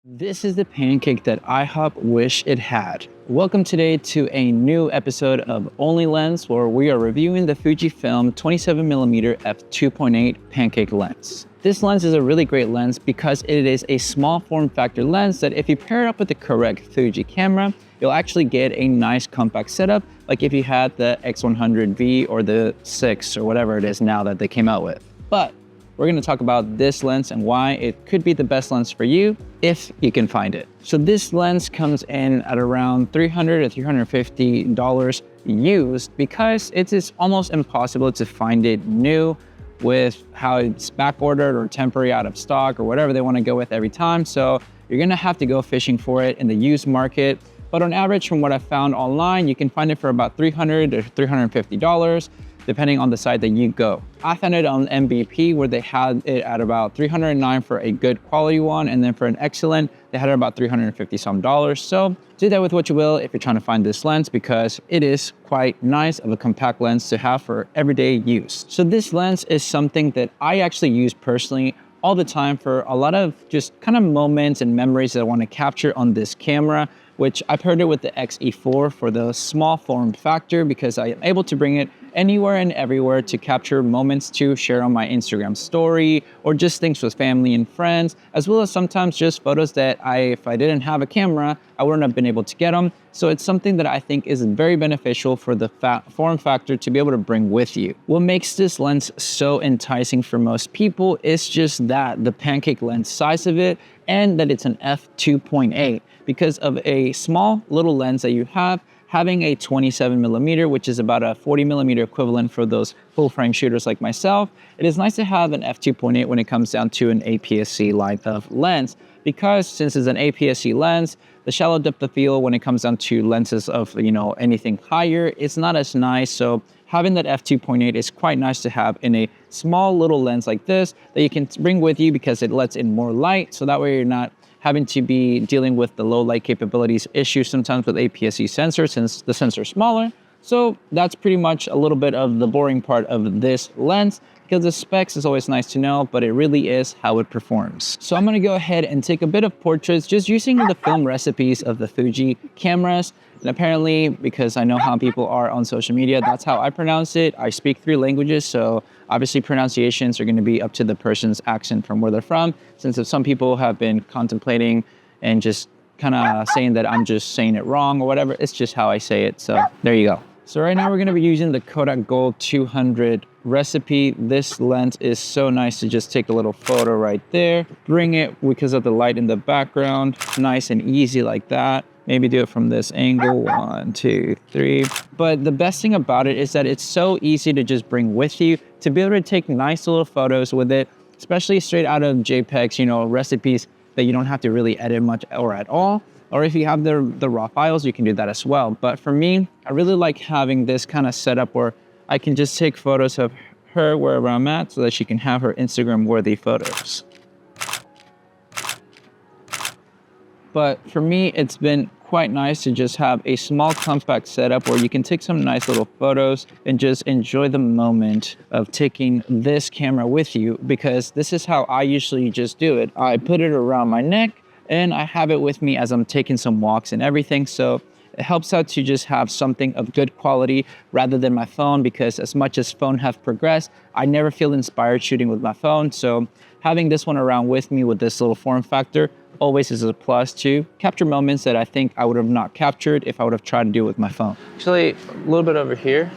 This is the pancake that IHOP wish it had. Welcome today to a new episode of OnlyLens, where we are reviewing the Fujifilm 27mm f2.8 pancake lens. This lens is a really great lens because it is a small form factor lens that if you pair it up with the correct Fuji camera, you'll actually get a nice compact setup, like if you had the X100V or the 6 or whatever it is now that they came out with. But we're going to talk about this lens and why it could be the best lens for you if you can find it. So this lens comes in at around $300 to $350 used because it is almost impossible to find it new with how it's back ordered or temporary out of stock or whatever they want to go with every time. So you're going to have to go fishing for it in the used market. But on average, from what I found online, you can find it for about $300 to $350. Depending on the site that you go. I found it on MVP where they had it at about $309 for a good quality one, and then for an excellent, they had it about $350 some. So do that with what you will if you're trying to find this lens, because it is quite nice of a compact lens to have for everyday use. So this lens is something that I actually use personally all the time for a lot of just kind of moments and memories that I want to capture on this camera, which I paired it with the XE4 for the small form factor because I am able to bring it anywhere and everywhere to capture moments to share on my Instagram story or just things with family and friends, as well as sometimes just photos that if I didn't have a camera, I wouldn't have been able to get them. So it's something that I think is very beneficial for the form factor to be able to bring with you. What makes this lens so enticing for most people is just that, the pancake lens size of it, and that it's an f2.8. Because of a small little lens that you have, having a 27mm, which is about a 40mm equivalent for those full frame shooters like myself, it is nice to have an f2.8 when it comes down to an APS-C line of lens, because since it's an APS-C lens, the shallow depth of field when it comes down to lenses of anything higher, it's not as nice. So having that f2.8 is quite nice to have in a small little lens like this that you can bring with you because it lets in more light, so that way you're not having to be dealing with the low light capabilities issue sometimes with APS-C sensors since the sensor is smaller. So that's pretty much a little bit of the boring part of this lens, because the specs is always nice to know, but it really is how it performs. So I'm gonna go ahead and take a bit of portraits just using the film recipes of the Fuji cameras. And apparently, because I know how people are on social media, that's how I pronounce it. I speak 3 languages, so obviously pronunciations are gonna be up to the person's accent from where they're from, since if some people have been contemplating and just kind of saying that I'm just saying it wrong or whatever, it's just how I say it, so there you go. So right now we're gonna be using the Kodak Gold 200 recipe. This lens is so nice to just take a little photo right there, bring it because of the light in the background, nice and easy like that. Maybe do it from this angle, 1, 2, 3. But the best thing about it is that it's so easy to just bring with you, to be able to take nice little photos with it, especially straight out of JPEGs, recipes that you don't have to really edit much or at all. Or if you have the raw files, you can do that as well. But for me, I really like having this kind of setup where I can just take photos of her wherever I'm at so that she can have her Instagram-worthy photos. But for me, it's been quite nice to just have a small compact setup where you can take some nice little photos and just enjoy the moment of taking this camera with you, because this is how I usually just do it. I put it around my neck and I have it with me as I'm taking some walks and everything. So it helps out to just have something of good quality rather than my phone, because as much as phone have progressed, I never feel inspired shooting with my phone. So having this one around with me with this little form factor always is a plus to capture moments that I think I would have not captured if I would have tried to do it with my phone. Actually, a little bit over here.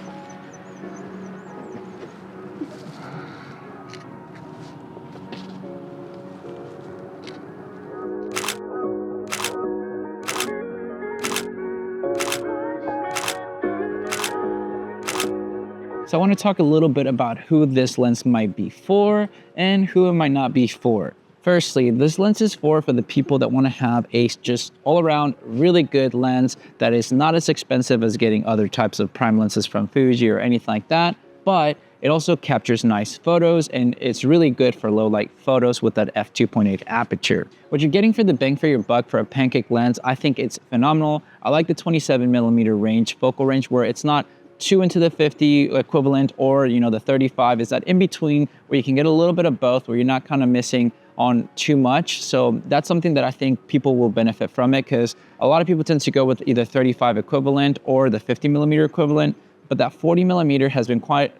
So I want to talk a little bit about who this lens might be for and who it might not be for. Firstly, this lens is for the people that want to have a just all around really good lens that is not as expensive as getting other types of prime lenses from Fuji or anything like that, but it also captures nice photos and it's really good for low light photos with that f2.8 aperture. What you're getting for the bang for your buck for a pancake lens, I think it's phenomenal. I like the 27mm range, focal range, where it's not 2 into the 50 equivalent or the 35 is that in between where you can get a little bit of both, where you're not kind of missing on too much. So that's something that I think people will benefit from it, because a lot of people tend to go with either 35 equivalent or the 50mm equivalent, but that 40mm has been quite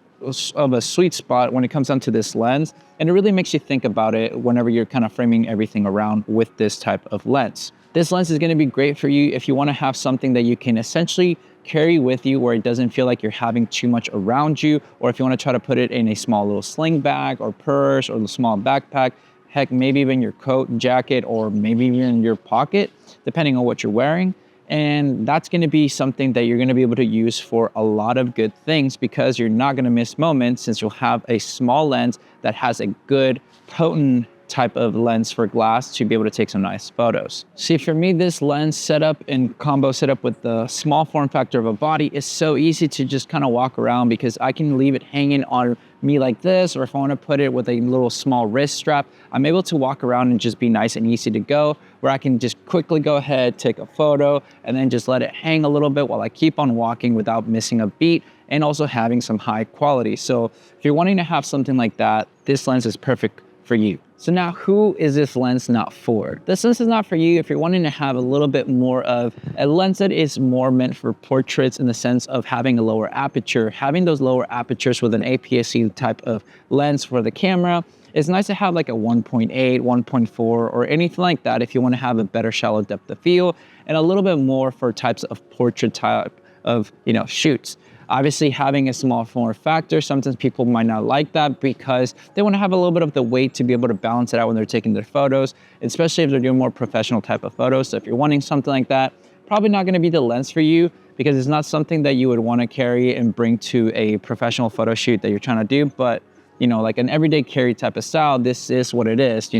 of a sweet spot when it comes down to this lens. And it really makes you think about it whenever you're kind of framing everything around with this type of lens. This lens is going to be great for you if you want to have something that you can essentially carry with you where it doesn't feel like you're having too much around you, or if you want to try to put it in a small little sling bag or purse or a small backpack, heck, maybe even your coat, jacket, or maybe even in your pocket, depending on what you're wearing. And that's going to be something that you're going to be able to use for a lot of good things, because you're not going to miss moments, since you'll have a small lens that has a good, potent type of lens for glass to be able to take some nice photos. See, for me, this lens setup and combo setup with the small form factor of a body is so easy to just kind of walk around, because I can leave it hanging on me like this, or if I want to put it with a little small wrist strap, I'm able to walk around and just be nice and easy to go, where I can just quickly go ahead, take a photo, and then just let it hang a little bit while I keep on walking without missing a beat, and also having some high quality. So if you're wanting to have something like that, this lens is perfect for you. So now, who is this lens not for? This lens is not for you if you're wanting to have a little bit more of a lens that is more meant for portraits, in the sense of having a lower aperture. Having those lower apertures with an APS-C type of lens for the camera, it's nice to have like a 1.8, 1.4, or anything like that if you want to have a better shallow depth of field, and a little bit more for types of portrait type of, shoots. Obviously, having a small form factor, sometimes people might not like that, because they want to have a little bit of the weight to be able to balance it out when they're taking their photos, especially if they're doing more professional type of photos. So if you're wanting something like that, probably not going to be the lens for you, because it's not something that you would want to carry and bring to a professional photo shoot that you're trying to do. But like an everyday carry type of style, this is what it is.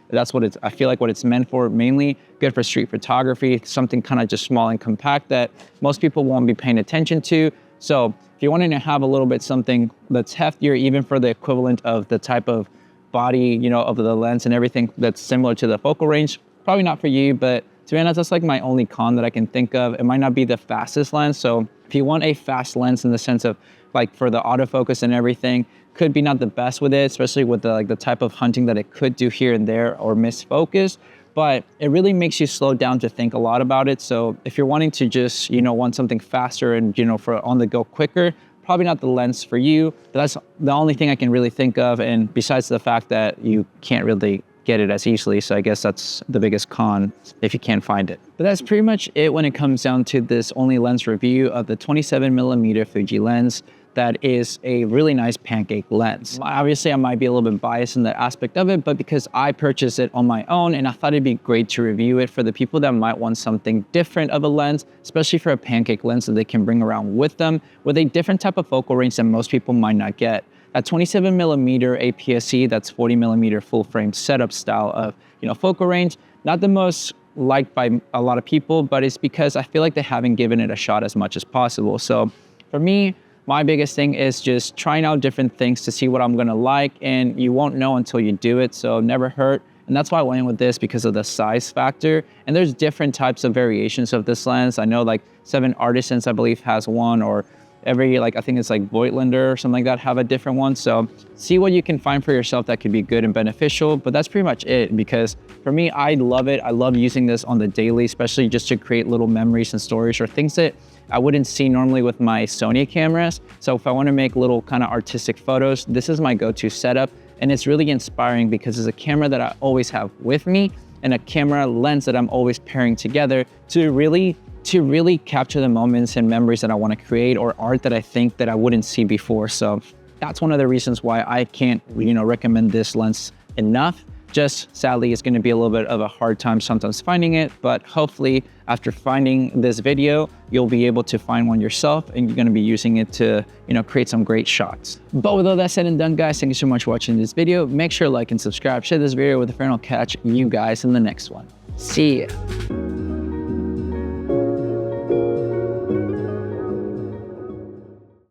That's what I feel like what it's meant for, mainly good for street photography, something kind of just small and compact that most people won't be paying attention to. So if you're wanting to have a little bit something that's heftier, even for the equivalent of the type of body, of the lens and everything that's similar to the focal range, probably not for you. But to be honest, that's like my only con that I can think of. It might not be the fastest lens. So if you want a fast lens in the sense of like for the autofocus and everything, could be not the best with it, especially with the type of hunting that it could do here and there or miss focus. But it really makes you slow down to think a lot about it. So if you're wanting to just, want something faster and, for on the go quicker, probably not the lens for you. But that's the only thing I can really think of. And besides the fact that you can't really get it as easily. So I guess that's the biggest con if you can't find it. But that's pretty much it when it comes down to this OnlyLens review of the 27mm Fuji lens. That is a really nice Pancake lens. Obviously, I might be a little bit biased in that aspect of it, but because I purchased it on my own and I thought it'd be great to review it for the people that might want something different of a lens, especially for a Pancake lens that they can bring around with them with a different type of focal range that most people might not get. That 27mm APS-C, that's 40mm full frame setup style of, focal range, not the most liked by a lot of people, but it's because I feel like they haven't given it a shot as much as possible. So for me, my biggest thing is just trying out different things to see what I'm gonna like, and you won't know until you do it, so never hurt. And that's why I went with this, because of the size factor. And there's different types of variations of this lens. I know like 7 Artisans, I believe, has one, or every, I think it's like Voigtlander or something like that, have a different one. So see what you can find for yourself that could be good and beneficial. But that's pretty much it, because for me, I love it. I love using this on the daily, especially just to create little memories and stories or things that I wouldn't see normally with my Sony cameras. So if I want to make little kind of artistic photos, this is my go-to setup. And it's really inspiring because it's a camera that I always have with me and a camera lens that I'm always pairing together to really capture the moments and memories that I want to create, or art that I think that I wouldn't see before. So that's one of the reasons why I can't, recommend this lens enough. Just sadly, it's going to be a little bit of a hard time sometimes finding it, but hopefully after finding this video, you'll be able to find one yourself, and you're going to be using it to, create some great shots. But with all that said and done, guys, thank you so much for watching this video. Make sure to like and subscribe, share this video with a friend. I'll catch you guys in the next one. See ya.